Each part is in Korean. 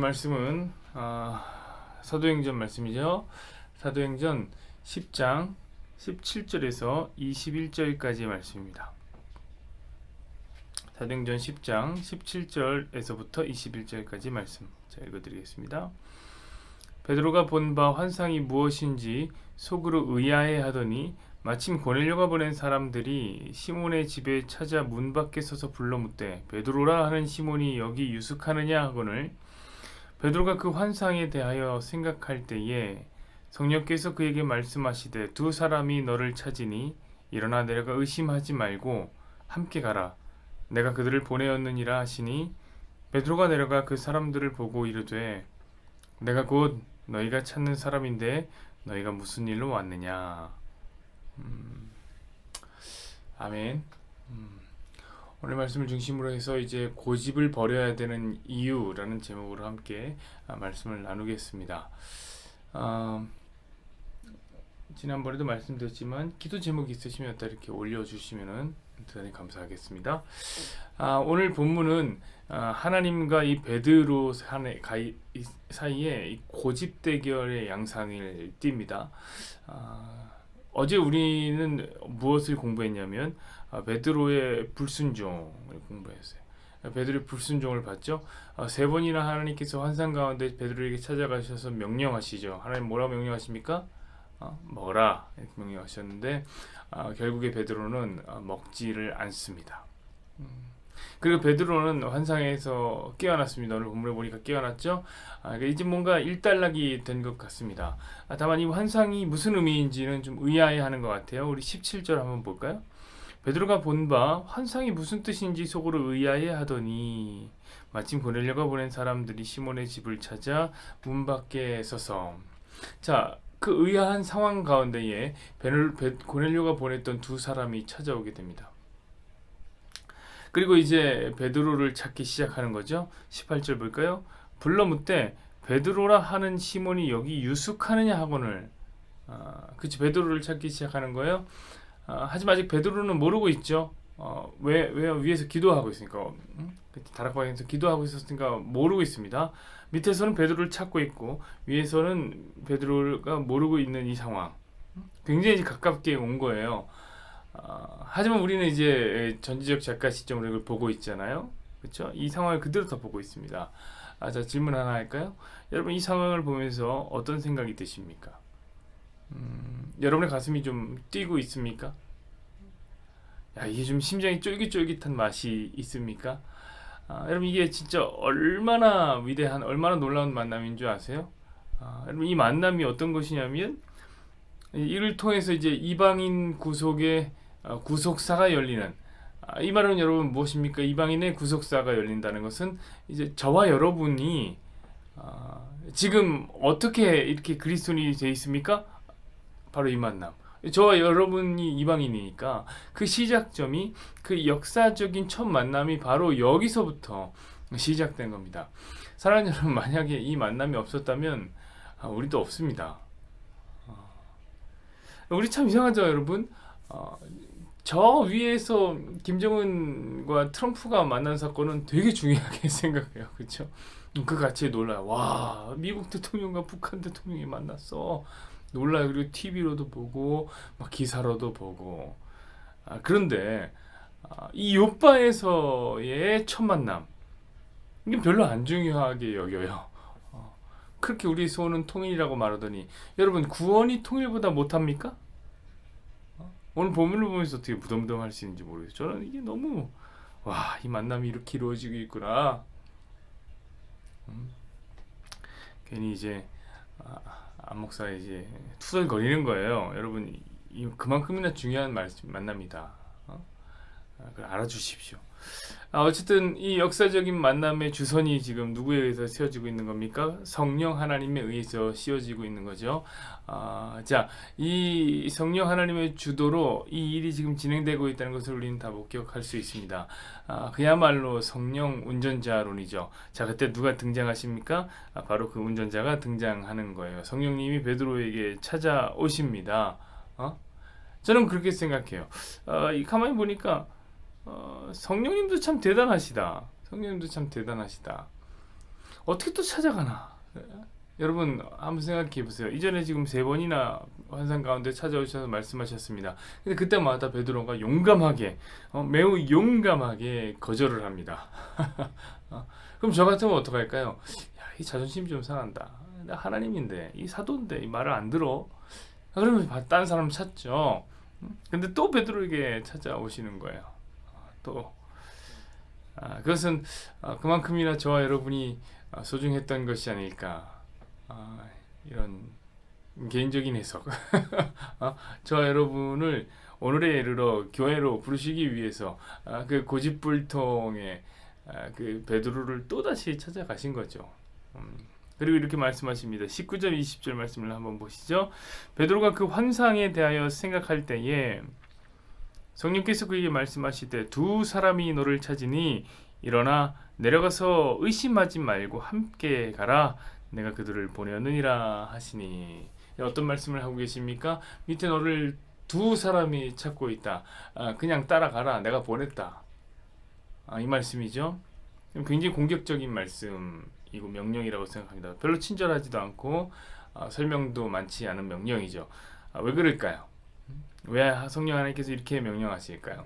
말씀은 사도행전 말씀이죠. 사도행전 10장 17절에서 21절까지의 말씀입니다. 사도행전 10장 17절에서부터 21절까지 말씀 제가 읽어드리겠습니다. 베드로가 본 바 환상이 무엇인지 속으로 의아해하더니 마침 고넬료가 보낸 사람들이 시몬의 집에 찾아 문 밖에 서서 불러 묻되 베드로라 하는 시몬이 여기 유숙하느냐 하거늘 베드로가 그 환상에 대하여 생각할 때에 성령께서 그에게 말씀하시되 두 사람이 너를 찾으니 일어나 내려가 의심하지 말고 함께 가라 내가 그들을 보내었느니라 하시니 베드로가 내려가 그 사람들을 보고 이르되 내가 곧 너희가 찾는 사람인데 너희가 무슨 일로 왔느냐. 아멘. 오늘 말씀을 중심으로 해서 이제 고집을 버려야 되는 이유라는 제목으로 함께 말씀을 나누겠습니다. 지난번에도 말씀드렸지만 기도 제목이 있으시면 이렇게 올려주시면 대단히 감사하겠습니다. 오늘 본문은 하나님과 이 베드로 사이에 이 고집 대결의 양상을 띱니다. 어제 우리는 무엇을 공부했냐면 베드로의 불순종을 공부했어요. 베드로의 불순종을 봤죠. 세 번이나 하나님께서 환상 가운데 베드로에게 찾아가셔서 명령하시죠. 하나님 뭐라고 명령하십니까? 먹어라 이렇게 명령하셨는데 결국에 베드로는 먹지를 않습니다. 그리고 베드로는 환상에서 깨어났습니다. 오늘 본문에 보니까 깨어났죠. 이제 뭔가 일단락이 된 것 같습니다. 다만 이 환상이 무슨 의미인지는 좀 의아해하는 것 같아요. 우리 17절 한번 볼까요? 베드로가 본 바 환상이 무슨 뜻인지 속으로 의아해하더니 마침 고넬료가 보낸 사람들이 시몬의 집을 찾아 문 밖에 서서 그 의아한 상황 가운데에 고넬료가 보냈던 두 사람이 찾아오게 됩니다. 그리고 이제 베드로를 찾기 시작하는 거죠. 18절 볼까요? 불러 묻되 베드로라 하는 시몬이 여기 유숙하느냐 하거늘 그치 베드로를 찾기 시작하는 거예요. 하지만 아직 베드로는 모르고 있죠. 왜 위에서 기도하고 있으니까 다락방에서 기도하고 있었으니까 모르고 있습니다. 밑에서는 베드로를 찾고 있고 위에서는 베드로가 모르고 있는 이 상황 굉장히 가깝게 온 거예요. 하지만 우리는 이제 전지적 작가 시점으로 이걸 보고 있잖아요. 그렇죠? 이 상황을 그대로 다 보고 있습니다. 자, 질문 하나 할까요? 여러분 이 상황을 보면서 어떤 생각이 드십니까? 여러분의 가슴이 좀 뛰고 있습니까? 이게 좀 심장이 쫄깃쫄깃한 맛이 있습니까? 여러분 이게 진짜 얼마나 위대한 얼마나 놀라운 만남인 줄 아세요? 여러분 이 만남이 어떤 것이냐면 이를 통해서 이제 이방인 구속의 구속사가 열리는 이 말은 여러분 무엇입니까? 이방인의 구속사가 열린다는 것은 이제 저와 여러분이 지금 어떻게 이렇게 그리스도인이 되어 있습니까? 바로 이 만남. 저와 여러분이 이방인이니까 그 시작점이 그 역사적인 첫 만남이 바로 여기서부터 시작된 겁니다. 사랑하는 여러분, 만약에 이 만남이 없었다면 우리도 없습니다. 우리 참 이상하죠, 여러분? 저 위에서 김정은과 트럼프가 만난 사건은 되게 중요하게 생각해요. 그렇죠? 그 가치에 놀라요. 와, 미국 대통령과 북한 대통령이 만났어. 놀라요. 그리고 TV로도 보고 막 기사로도 보고. 그런데 이 요바에서의 첫 만남 이게 별로 안 중요하게 여겨요. 그렇게 우리 소원은 통일이라고 말하더니 여러분 구원이 통일보다 못합니까? 오늘 본문을 보면서 어떻게 무덤덤 할 수 있는지 모르겠어요. 저는 이게 너무 이 만남이 이렇게 이루어지고 있구나. 괜히 이제 안 목사 이제 투덜거리는 거예요. 여러분 이 그만큼이나 중요한 만남이다. 그걸 알아주십시오. 어쨌든 이 역사적인 만남의 주선이 지금 누구에 의해서 세워지고 있는 겁니까? 성령 하나님에 의해서 씌워지고 있는 거죠. 이 성령 하나님의 주도로 이 일이 지금 진행되고 있다는 것을 우리는 다 목격할 수 있습니다. 그야말로 성령 운전자론이죠. 그때 누가 등장하십니까? 바로 그 운전자가 등장하는 거예요. 성령님이 베드로에게 찾아오십니다. 저는 그렇게 생각해요. 가만히 보니까 성령님도 참 대단하시다. 성령님도 참 대단하시다. 어떻게 또 찾아가나? 여러분 한번 생각해 보세요. 이전에 지금 3번이나 환상 가운데 찾아오셔서 말씀하셨습니다. 근데 그때마다 베드로가 용감하게, 매우 용감하게 거절을 합니다. 그럼 저 같으면 어떡할까요? 야, 이 자존심 좀 상한다. 나 하나님인데, 이 사도인데 이 말을 안 들어. 그러면 딴 사람 찾죠. 근데 또 베드로에게 찾아오시는 거예요. 또 그것은 그만큼이나 저와 여러분이 소중했던 것이 아닐까. 이런 개인적인 해석. 저와 여러분을 오늘에 이르러 교회로 부르시기 위해서 그 고집불통의 그 베드로를 또다시 찾아가신 거죠. 그리고 이렇게 말씀하십니다. 19절 20절 말씀을 한번 보시죠. 베드로가 그 환상에 대하여 생각할 때에 성령께서 그에게 말씀하시되 두 사람이 너를 찾으니 일어나 내려가서 의심하지 말고 함께 가라. 내가 그들을 보내었느니라 하시니. 어떤 말씀을 하고 계십니까? 밑에 너를 두 사람이 찾고 있다. 그냥 따라가라. 내가 보냈다. 이 말씀이죠. 굉장히 공격적인 말씀이고 명령이라고 생각합니다. 별로 친절하지도 않고 설명도 많지 않은 명령이죠. 왜 그럴까요? 왜 성령 하나님께서 이렇게 명령하실까요?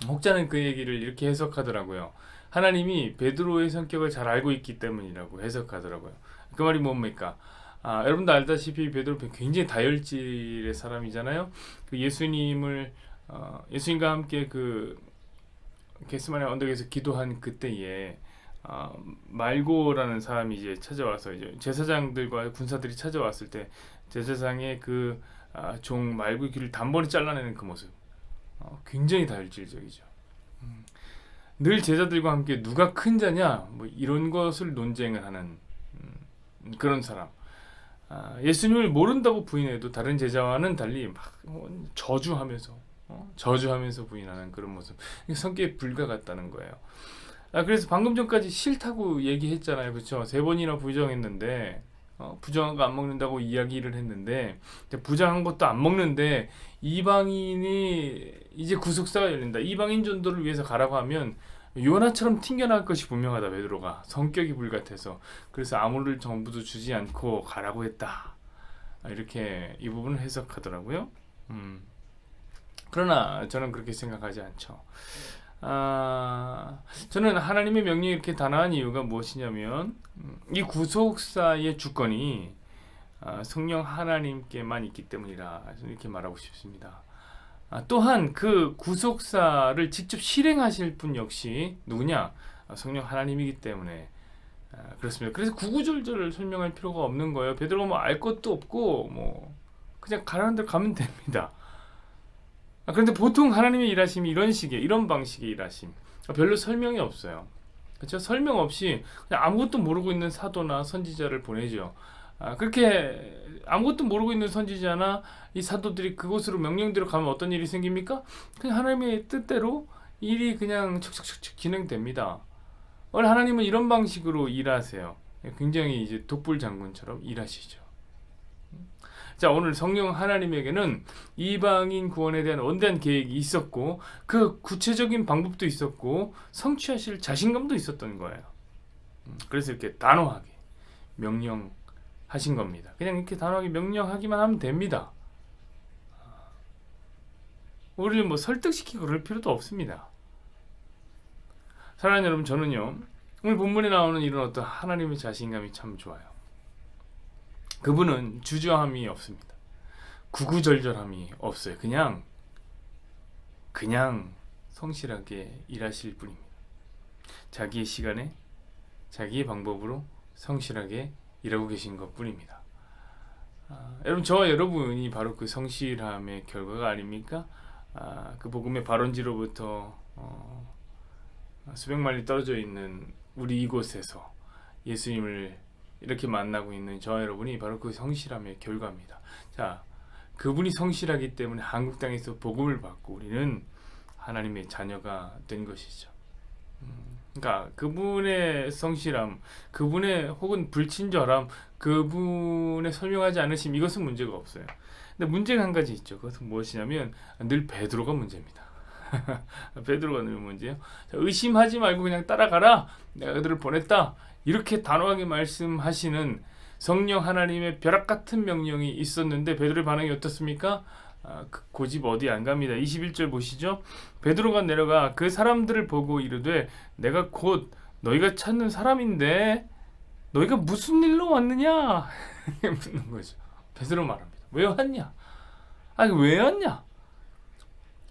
혹자는 그 얘기를 이렇게 해석하더라고요. 하나님이 베드로의 성격을 잘 알고 있기 때문이라고 해석하더라고요. 그 말이 뭡니까? 여러분도 알다시피 베드로 굉장히 다혈질의 사람이잖아요. 그 예수님과 함께 그 겟세마네 언덕에서 기도한 그때에 말고라는 사람이 이제 찾아와서 이제 제사장들과 군사들이 찾아왔을 때 제사장의 그 종 말고의 귀를 단번에 잘라내는 그 모습, 굉장히 다혈질적이죠. 늘 제자들과 함께 누가 큰 자냐 뭐 이런 것을 논쟁을 하는 그런 사람. 예수님을 모른다고 부인해도 다른 제자와는 달리 막 저주하면서 부인하는 그런 모습. 성격이 불과 같다는 거예요. 그래서 방금 전까지 싫다고 얘기했잖아요. 그렇죠? 3번이나 부정했는데 부정한 거 안 먹는다고 이야기를 했는데 부정한 것도 안 먹는데 이방인이 이제 구속사가 열린다. 이방인 전도를 위해서 가라고 하면 요나처럼 튕겨나갈 것이 분명하다. 베드로가 성격이 불같아서 그래서 아무를 전부도 주지 않고 가라고 했다. 이렇게 이 부분을 해석하더라고요. 그러나 저는 그렇게 생각하지 않죠. 저는 하나님의 명령이 이렇게 단호한 이유가 무엇이냐면 이 구속사의 주권이 성령 하나님께만 있기 때문이라 이렇게 말하고 싶습니다. 또한 그 구속사를 직접 실행하실 분 역시 누구냐? 성령 하나님이기 때문에 그렇습니다. 그래서 구구절절 설명할 필요가 없는 거예요. 베드로가 뭐 알 것도 없고 뭐 그냥 가라는 대로 가면 됩니다. 그런데 보통 하나님의 일하심이 이런 방식의 일하심, 별로 설명이 없어요. 그렇죠? 설명 없이 그냥 아무것도 모르고 있는 사도나 선지자를 보내죠. 그렇게 아무것도 모르고 있는 선지자나 이 사도들이 그곳으로 명령대로 가면 어떤 일이 생깁니까? 그냥 하나님의 뜻대로 일이 그냥 척척척척 진행됩니다. 오늘 하나님은 이런 방식으로 일하세요. 굉장히 이제 독불 장군처럼 일하시죠. 자, 오늘 성령 하나님에게는 이방인 구원에 대한 원대한 계획이 있었고 그 구체적인 방법도 있었고 성취하실 자신감도 있었던 거예요. 그래서 이렇게 단호하게 명령하신 겁니다. 그냥 이렇게 단호하게 명령하기만 하면 됩니다. 우리를 뭐 설득시키고 그럴 필요도 없습니다. 사랑하는 여러분, 저는요 오늘 본문에 나오는 이런 어떤 하나님의 자신감이 참 좋아요. 그분은 주저함이 없습니다. 구구절절함이 없어요. 그냥 성실하게 일하실 분입니다. 자기의 시간에 자기의 방법으로 성실하게 일하고 계신 것 뿐입니다. 여러분, 저와 여러분이 바로 그 성실함의 결과가 아닙니까? 그 복음의 발원지로부터 수백 마일이 떨어져 있는 우리 이곳에서 예수님을 이렇게 만나고 있는 저와 여러분이 바로 그 성실함의 결과입니다. 자, 그분이 성실하기 때문에 한국 땅에서 복음을 받고 우리는 하나님의 자녀가 된 것이죠. 그러니까 그분의 성실함, 그분의 혹은 불친절함, 그분의 설명하지 않으심, 이것은 문제가 없어요. 근데 문제가 한 가지 있죠. 그것은 무엇이냐면 늘 베드로가 문제입니다. 베드로가 늘 문제예요. 자, 의심하지 말고 그냥 따라가라. 내가 그들을 보냈다. 이렇게 단호하게 말씀하시는 성령 하나님의 벼락 같은 명령이 있었는데 베드로의 반응이 어떻습니까? 그 고집 어디 안 갑니다. 21절 보시죠. 베드로가 내려가 그 사람들을 보고 이르되 내가 곧 너희가 찾는 사람인데 너희가 무슨 일로 왔느냐? 묻는 거죠. 베드로 말합니다. 왜 왔냐? 아니 왜 왔냐?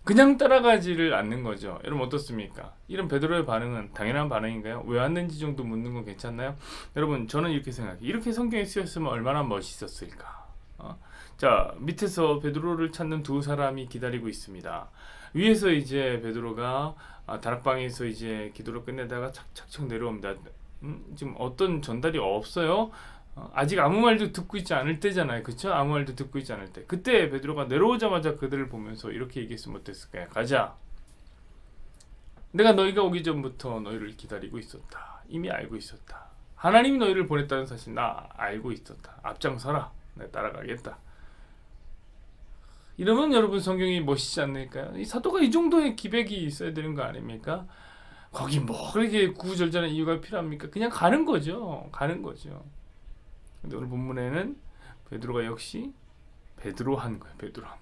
그냥 따라가지를 않는 거죠. 여러분 어떻습니까? 이런 베드로의 반응은 당연한 반응인가요? 왜 왔는지 정도 묻는 건 괜찮나요? 여러분 저는 이렇게 생각해요. 이렇게 성경에 쓰였으면 얼마나 멋있었을까? 자, 밑에서 베드로를 찾는 두 사람이 기다리고 있습니다. 위에서 이제 베드로가 다락방에서 이제 기도를 끝내다가 착착착 내려옵니다. 지금 어떤 전달이 없어요. 아직 아무 말도 듣고 있지 않을 때잖아요. 그렇죠? 아무 말도 듣고 있지 않을 때. 그때 베드로가 내려오자마자 그들을 보면서 이렇게 얘기했으면 어땠을까요? 가자. 내가 너희가 오기 전부터 너희를 기다리고 있었다. 이미 알고 있었다. 하나님이 너희를 보냈다는 사실 나 알고 있었다. 앞장서라. 내가 따라가겠다. 이러면 여러분 성경이 멋있지 않을까요? 이 사도가 이 정도의 기백이 있어야 되는 거 아닙니까? 거기 뭐 그렇게 구구절절한 이유가 필요합니까? 그냥 가는 거죠. 가는 거죠. 근데 오늘 본문에는 베드로가 역시 베드로 한 거예요. 베드로 한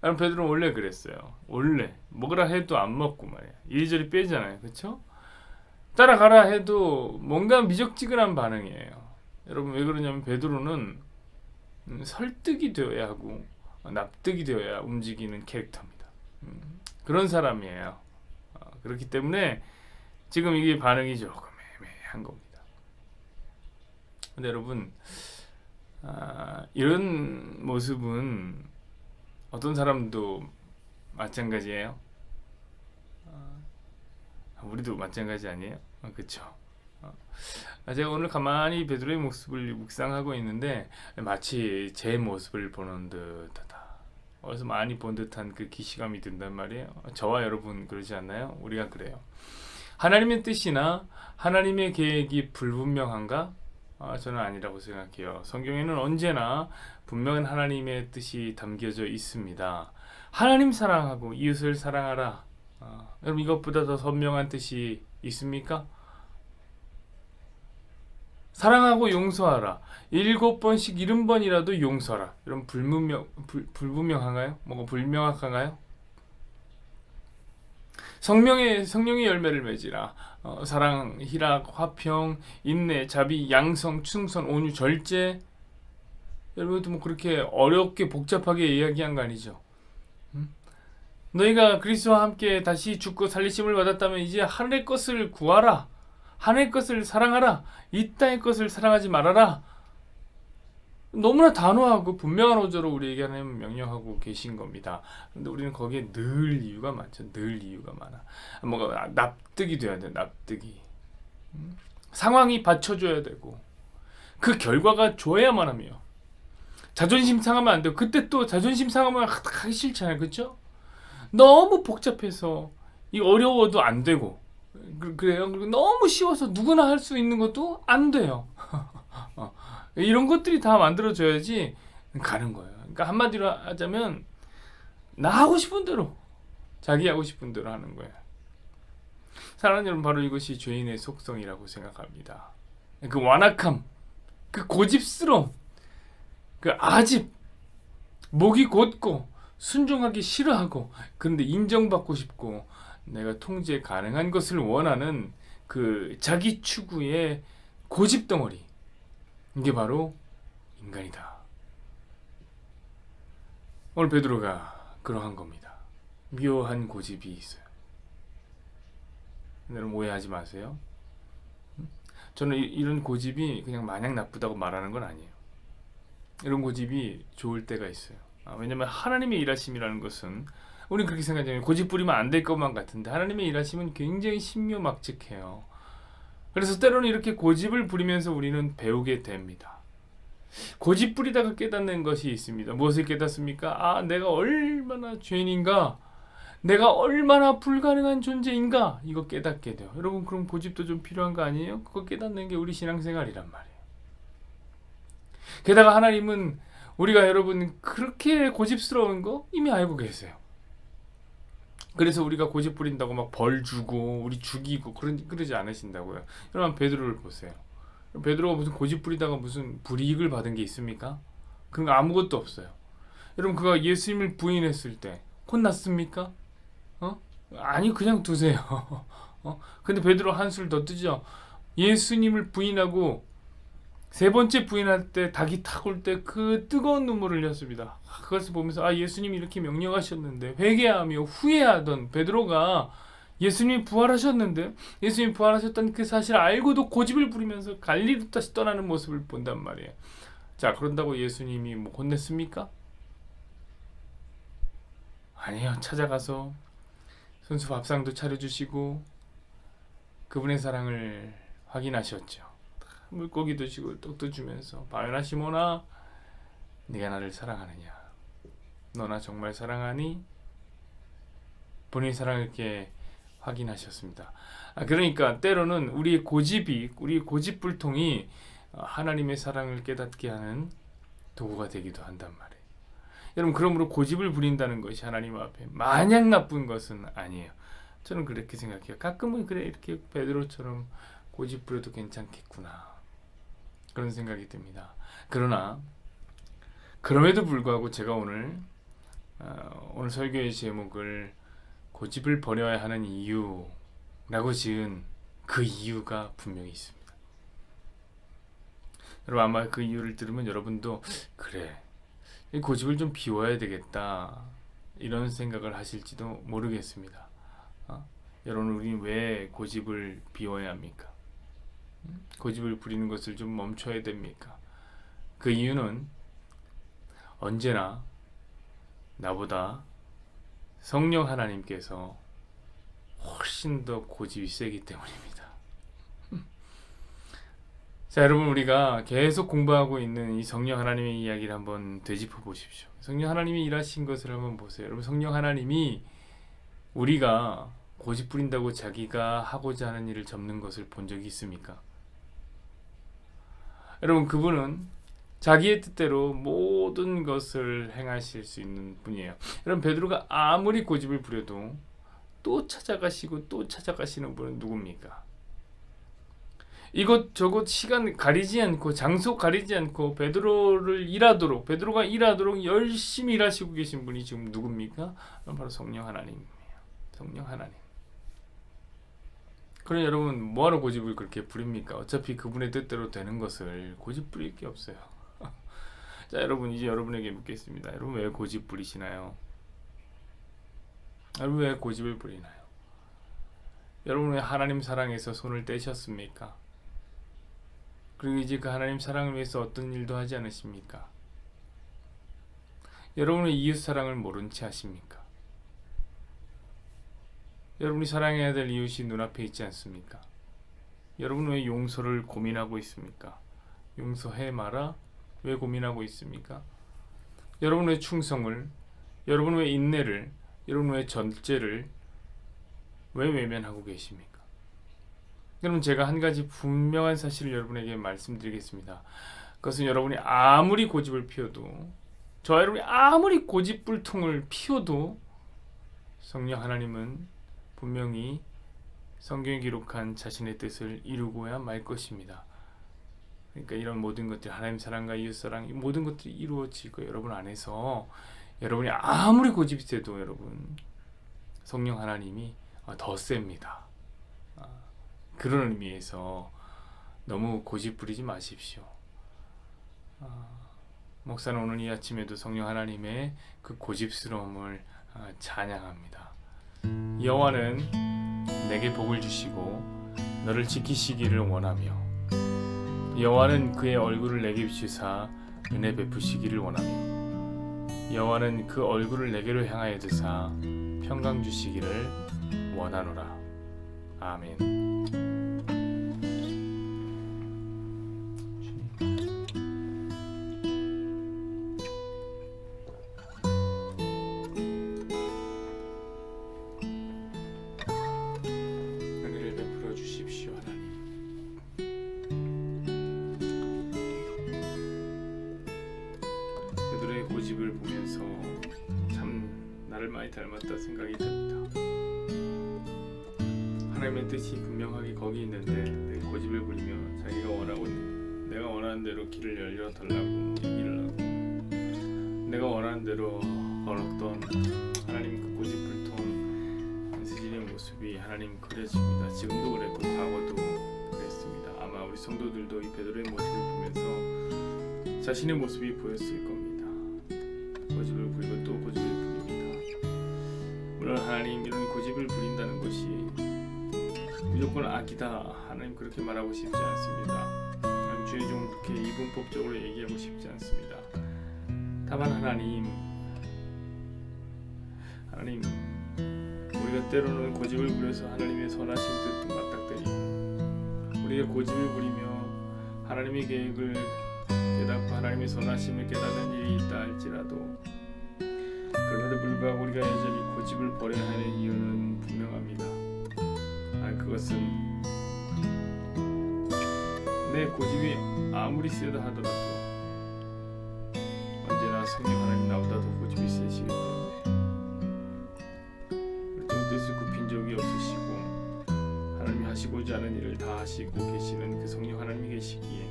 거. 베드로는 원래 그랬어요. 원래 먹으라 해도 안 먹고 말이야. 이리저리 빼잖아요. 그렇죠? 따라가라 해도 뭔가 미적지근한 반응이에요. 여러분 왜 그러냐면 베드로는 설득이 되어야 하고 납득이 되어야 움직이는 캐릭터입니다. 그런 사람이에요. 그렇기 때문에 지금 이게 반응이 조금 애매한 겁니다. 근데 여러분 이런 모습은 어떤 사람도 마찬가지예요. 우리도 마찬가지 아니에요? 그렇죠. 제가 오늘 가만히 베드로의 모습을 묵상하고 있는데 마치 제 모습을 보는 듯하다. 어디서 많이 본 듯한 그 기시감이 든단 말이에요. 저와 여러분 그러지 않나요? 우리가 그래요. 하나님의 뜻이나 하나님의 계획이 불분명한가? 저는 아니라고 생각해요. 성경에는 언제나 분명한 하나님의 뜻이 담겨져 있습니다. 하나님 사랑하고 이웃을 사랑하라. 여러분 이것보다 더 선명한 뜻이 있습니까? 사랑하고 용서하라. 7번씩 70번이라도 용서하라. 여러분 불분명한가요? 뭐가 불명확한가요? 성령의 열매를 맺으라. 사랑, 희락, 화평, 인내, 자비, 양성, 충성, 온유, 절제. 여러분도 뭐 그렇게 어렵게 복잡하게 이야기한 거 아니죠? 너희가 그리스도와 함께 다시 죽고 살리심을 받았다면 이제 하늘의 것을 구하라. 하늘의 것을 사랑하라. 이 땅의 것을 사랑하지 말아라. 너무나 단호하고 분명한 어조로 우리에게 하나님 명령하고 계신 겁니다. 근데 우리는 거기에 늘 이유가 많죠. 늘 이유가 많아. 뭔가 납득이 돼야 돼. 납득이. 상황이 받쳐줘야 되고 그 결과가 좋아야만 하며 자존심 상하면 안 돼요. 그때 또 자존심 상하면 하기 싫잖아요. 그렇죠? 너무 복잡해서 이 어려워도 안 되고 그래요. 그리고 너무 쉬워서 누구나 할 수 있는 것도 안 돼요. 이런 것들이 다 만들어져야지 가는 거예요. 그러니까 한마디로 하자면 나 하고 싶은 대로 자기 하고 싶은 대로 하는 거예요. 사랑하는 여러분 바로 이것이 죄인의 속성이라고 생각합니다. 그 완악함, 그 고집스러움, 그 아집, 목이 곧고 순종하기 싫어하고 그런데 인정받고 싶고 내가 통제 가능한 것을 원하는 그 자기 추구의 고집덩어리, 이게 바로 인간이다. 오늘 베드로가 그러한 겁니다. 묘한 고집이 있어요. 여러분 오해하지 마세요. 저는 이런 고집이 그냥 마냥 나쁘다고 말하는 건 아니에요. 이런 고집이 좋을 때가 있어요. 왜냐하면 하나님의 일하심이라는 것은 우리는 그렇게 생각하잖아요. 고집 부리면 안 될 것만 같은데 하나님의 일하심은 굉장히 신묘막측해요. 그래서 때로는 이렇게 고집을 부리면서 우리는 배우게 됩니다. 고집 부리다가 깨닫는 것이 있습니다. 무엇을 깨닫습니까? 내가 얼마나 죄인인가, 내가 얼마나 불가능한 존재인가, 이거 깨닫게 돼요. 여러분 그럼 고집도 좀 필요한 거 아니에요? 그거 깨닫는 게 우리 신앙생활이란 말이에요. 게다가 하나님은 우리가 여러분 그렇게 고집스러운 거 이미 알고 계세요. 그래서 우리가 고집 부린다고 막 벌 주고 우리 죽이고 그러지 않으신다고요. 여러분 베드로를 보세요. 베드로가 무슨 고집 부리다가 무슨 불이익을 받은 게 있습니까? 그런 거 아무것도 없어요. 여러분 그가 예수님을 부인했을 때 혼났습니까? 아니 그냥 두세요. 근데 베드로 한술 더 뜨죠. 예수님을 부인하고 세 번째 부인할 때 닭이 탁 올 때 그 뜨거운 눈물을 흘렸습니다. 그것을 보면서 예수님이 이렇게 명령하셨는데 회개하며 후회하던 베드로가 예수님이 부활하셨는데 예수님이 부활하셨다는 그 사실을 알고도 고집을 부리면서 갈릴리 다시 떠나는 모습을 본단 말이에요. 자, 그런다고 예수님이 뭐 혼냈습니까? 아니요. 찾아가서 손수 밥상도 차려주시고 그분의 사랑을 확인하셨죠. 물고기도 주고 떡도 주면서 바요나 시모나 네가 나를 사랑하느냐, 너나 정말 사랑하니? 본인의 사랑을 이렇게 확인하셨습니다. 그러니까 때로는 우리의 고집불통이 하나님의 사랑을 깨닫게 하는 도구가 되기도 한단 말이에요. 여러분 그러므로 고집을 부린다는 것이 하나님 앞에 마냥 나쁜 것은 아니에요. 저는 그렇게 생각해요. 가끔은 그래 이렇게 베드로처럼 고집 부려도 괜찮겠구나 그런 생각이 듭니다. 그러나 그럼에도 불구하고 제가 오늘 설교의 제목을 고집을 버려야 하는 이유라고 지은 그 이유가 분명히 있습니다. 여러분 아마 그 이유를 들으면 여러분도 그래 이 고집을 좀 비워야 되겠다 이런 생각을 하실지도 모르겠습니다. 여러분 우리 왜 고집을 비워야 합니까? 고집을 부리는 것을 좀 멈춰야 됩니까? 그 이유는 언제나 나보다 성령 하나님께서 훨씬 더 고집이 세기 때문입니다. 자, 여러분 우리가 계속 공부하고 있는 이 성령 하나님의 이야기를 한번 되짚어 보십시오. 성령 하나님이 일하신 것을 한번 보세요. 여러분 성령 하나님이 우리가 고집 부린다고 자기가 하고자 하는 일을 접는 것을 본 적이 있습니까? 여러분 그분은 자기의 뜻대로 모든 것을 행하실 수 있는 분이에요. 여러분 베드로가 아무리 고집을 부려도 또 찾아가시고 또 찾아가시는 분은 누굽니까? 이것저것 시간 가리지 않고 장소 가리지 않고 베드로가 일하도록 열심히 일하시고 계신 분이 지금 누굽니까? 바로 성령 하나님이에요. 성령 하나님. 그럼 여러분 뭐하러 고집을 그렇게 부립니까? 어차피 그분의 뜻대로 되는 것을 고집 부릴 게 없어요. 자, 여러분 이제 여러분에게 묻겠습니다. 여러분 왜 고집 부리시나요? 여러분 왜 고집을 부리나요? 여러분 왜 하나님 사랑에서 손을 떼셨습니까? 그리고 이제 그 하나님 사랑을 위해서 어떤 일도 하지 않으십니까? 여러분은 이웃 사랑을 모른 채 하십니까? 여러분이 사랑해야 될 이웃이 눈앞에 있지 않습니까? 여러분은 왜 용서를 고민하고 있습니까? 용서해 마라? 왜 고민하고 있습니까? 여러분 왜 충성을, 여러분 왜 인내를, 여러분 왜 절제를 왜 외면하고 계십니까? 여러분 제가 한 가지 분명한 사실을 여러분에게 말씀드리겠습니다. 그것은 여러분이 아무리 고집을 피워도 여러분이 아무리 고집불통을 피워도 성령 하나님은 분명히 성경에 기록한 자신의 뜻을 이루고야 말 것입니다. 그러니까 이런 모든 것들 하나님 사랑과 이웃 사랑 이 모든 것들이 이루어질 거예요. 여러분 안에서 여러분이 아무리 고집이 세도 여러분 성령 하나님이 더 셉니다. 그런 의미에서 너무 고집 부리지 마십시오. 목사는 오늘 이 아침에도 성령 하나님의 그 고집스러움을 찬양합니다. 여호와는 내게 복을 주시고 너를 지키시기를 원하며 여호와는 그의 얼굴을 내게 비추사 은혜 베푸시기를 원하며 여호와는 그 얼굴을 내게로 향하여 드사 평강 주시기를 원하노라. 아멘. 은혜를 베풀어 주십시오, 하나님. 그들의 고집을 보면서 참 나를 많이 닮았다 생각이 듭니다. 하나님의 뜻이 분명하게 거기 있는데 내가 고집을 부리며 자기가 원하고 내가 원하는 대로 길을 열려 달라고 얘기를 하고 내가 원하는 대로 걸었던 하나님 그 고집불통 안수진의 모습이 하나님 그려집니다. 지금도 그랬고 과거도 그랬습니다. 아마 우리 성도들도 이 베드로의 모습을 보면서 자신의 모습이 보였을 겁니다. 고집을 부리고 또 고집을 부립니다. 물론 하나님 이런 고집을 부린다는 것이 무조건 악이다, 하나님 그렇게 말하고 싶지 않습니다. 하나님 주의 종 그렇게 이분법적으로 얘기하고 싶지 않습니다. 다만 하나님 우리가 때로는 고집을 부려서 하나님의 선하신 뜻 맞닥뜨리고 우리가 고집을 부리며 하나님의 계획을 깨닫고 하나님의 선하심을 깨닫는 일이 있다 할지라도 그럼에도 불구하고 우리가 여전히 고집을 버려야 하는 이유는 분명합니다. 그것은 내 고집이 아무리 세다 하더라도 언제나 성령 하나님 나보다 더 고집이 세시기 때문에 그렇게 뜻을 굽힌 적이 없으시고 하나님이 하시고자 하는 일을 다 하시고 계시는 그 성령 하나님이 계시기에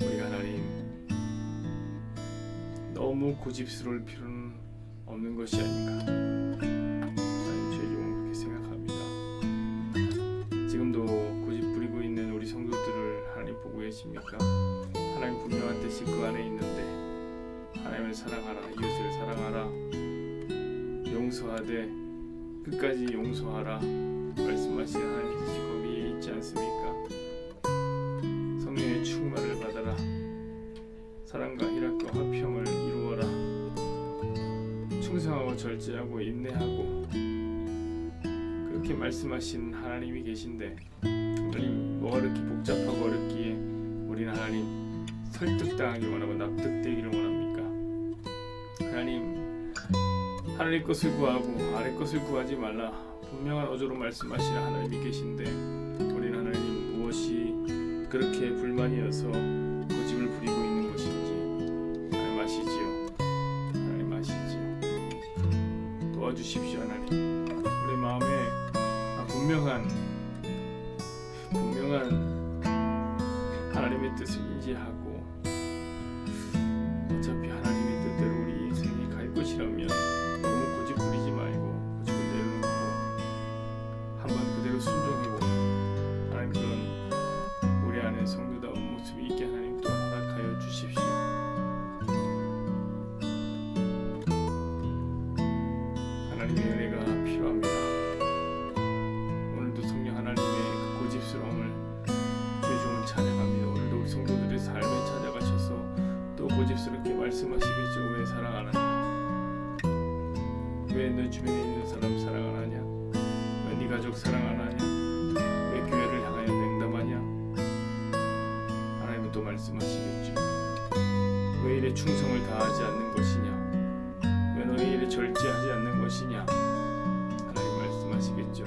우리가 하나님 너무 고집스러울 필요는 없는 것이 아닌가 하나님 최종 그렇게 생각합니다. 지금도 고집 부리고 있는 우리 성도들을 하나님 보고 계십니까? 하나님 분명한 뜻이 그 안에 있는데 하나님을 사랑하라, 이웃을 사랑하라, 용서하되 끝까지 용서하라 말씀하신 하나님 뜻이 거기에 있지 않습니까? 성령의 충만을 받아라, 사랑과 희락과 화평을 이루어라, 충성하고 절제하고 인내하고 그렇게 말씀하신 하나님이 계신데 하나님 뭐가 그렇게 복잡하고 어렵기에 우리는 하나님 설득당하기 원하고 납득되기를 원합니까? 하나님 것을 구하고 아래 것을 구하지 말라 분명한 어조로 말씀하시는 하나님이 계신데 우리는 하나님 무엇이 그렇게 불만이어서 고집을 부리고 있는 것인지 하나님 아시지요. 하나님 아시지요. 도와주십시오. 하나님 우리 마음에 분명한 하나님의 뜻을 인지하고 어차피 하나님의 뜻대로 우리 인생이 갈 것이라면 너무 고집 부리지 말고 고집을 내려놓고 한번 그대로 순종해보고 하나님 그런 우리 안에 성도다운 모습이 있게 하나님 또한 허락하여 주십시오. 하나님의 은혜가 필요합니다. 오늘도 성령 하나님의 그 고집스러움을 주의 찬양합니다. 오늘도 우리 성도들의 삶에 찾아가셔서 또 고집스럽게 말씀하시겠죠. 왜 사랑 안 하냐? 왜 너 주변에 있는 사람 사랑 안 하냐? 왜 네 가족 사랑 안 하냐? 왜 교회를 향하여 냉담하냐? 하나님은 또 말씀하시겠죠. 왜 이래 충성을 다하지 않는 것이냐? 왜 너희 이래 절제하지 않는 것이냐? 하나님 말씀하시겠죠.